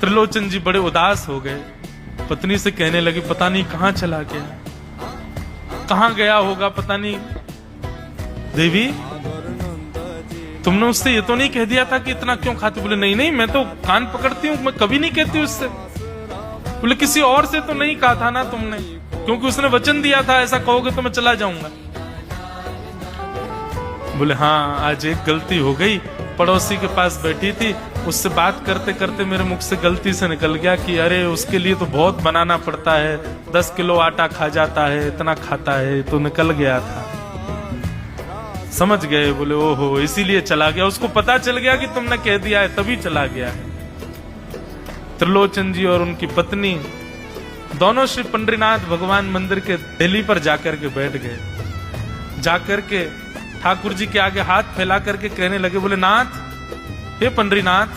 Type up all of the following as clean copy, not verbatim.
त्रिलोचन जी बड़े उदास हो गए। पत्नी से कहने लगे, पता नहीं कहां चला गया, कहां गया होगा, पता नहीं। देवी, तुमने उससे ये तो नहीं कह दिया था कि इतना क्यों खाती? बोले नहीं नहीं, मैं तो कान पकड़ती हूँ, मैं कभी नहीं कहती उससे। बोले किसी और से तो नहीं कहा था ना तुमने, क्योंकि उसने वचन दिया था ऐसा कहोगे तो मैं चला जाऊंगा। बोले हाँ, आज एक गलती हो गई। पड़ोसी के पास बैठी थी, उससे बात करते करते मेरे मुख से गलती से निकल गया कि अरे उसके लिए तो बहुत बनाना पड़ता है, 10 किलो आटा खा जाता है, इतना खाता है, तो निकल गया था। समझ गए? बोले ओहो, इसीलिए चला गया। उसको पता चल गया कि तुमने कह दिया है, तभी चला गया है। त्रिलोचन जी और उनकी पत्नी दोनों श्री पंडरीनाथ भगवान मंदिर के डेली पर जाकर के बैठ गए। जाकर के ठाकुर जी के आगे हाथ फैला करके कहने लगे, बोले नाथ, हे पंडरीनाथ,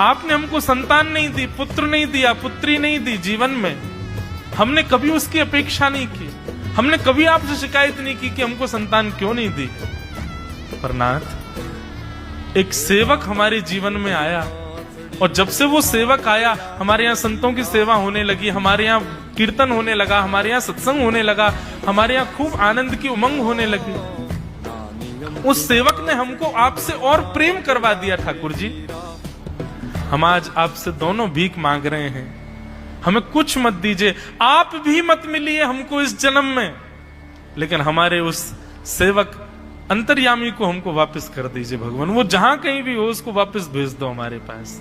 आपने हमको संतान नहीं दी, पुत्र नहीं दिया, पुत्री नहीं दी जीवन में। हमने कभी उसकी अपेक्षा नहीं की, हमने कभी आपसे शिकायत नहीं की कि हमको संतान क्यों नहीं दी। पर नाथ, एक सेवक हमारे जीवन में आया, और जब से वो सेवक आया, हमारे यहाँ संतों की सेवा होने लगी, हमारे यहाँ कीर्तन होने लगा, हमारे यहाँ सत्संग होने लगा, हमारे यहाँ खूब आनंद की उमंग होने लगी। उस सेवक ने हमको आपसे और प्रेम करवा दिया। ठाकुर जी, हम आज आपसे दोनों भीख मांग रहे हैं, हमें कुछ मत दीजिए, आप भी मत मिलिए हमको इस जन्म में, लेकिन हमारे उस सेवक अंतर्यामी को हमको वापस कर दीजिए भगवान। वो जहां कहीं भी हो उसको वापस भेज दो हमारे पास।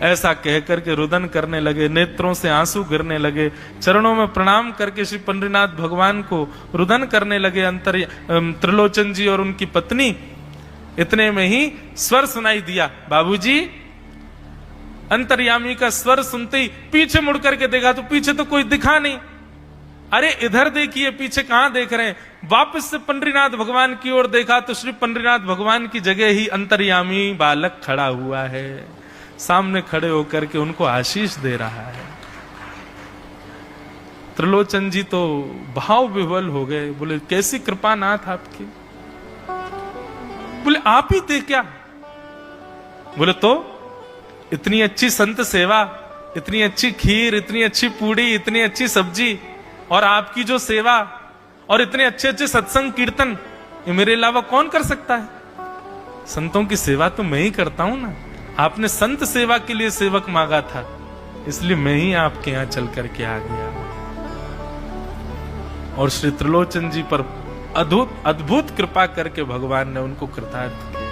ऐसा कहकर के रुदन करने लगे, नेत्रों से आंसू गिरने लगे, चरणों में प्रणाम करके श्री पंडरीनाथ भगवान को रुदन करने लगे त्रिलोचन जी और उनकी पत्नी। इतने में ही स्वर सुनाई दिया, बाबूजी। अंतर्यामी का स्वर सुनते ही पीछे मुड़ करके देखा तो पीछे तो कोई दिखा नहीं। अरे इधर देखिए, पीछे कहां देख रहे हैं? वापस से पंडरीनाथ भगवान की ओर देखा तो श्री पंडरीनाथ भगवान की जगह ही अंतर्यामी बालक खड़ा हुआ है, सामने खड़े होकर के उनको आशीष दे रहा है। त्रिलोचन जी तो भाव विह्वल हो गए। बोले कैसी कृपा नाथ आपकी। बोले आप ही थे क्या? बोले तो इतनी अच्छी संत सेवा, इतनी अच्छी खीर, इतनी अच्छी पूड़ी, इतनी अच्छी सब्जी, और आपकी जो सेवा, और इतने अच्छे अच्छे सत्संग कीर्तन, ये मेरे अलावा कौन कर सकता है? संतों की सेवा तो मैं ही करता हूं ना। आपने संत सेवा के लिए सेवक मांगा था, इसलिए मैं ही आपके यहां चल करके आ गया। और श्री त्रिलोचन जी पर अद्भुत कृपा करके भगवान ने उनको कृतार्थ किया।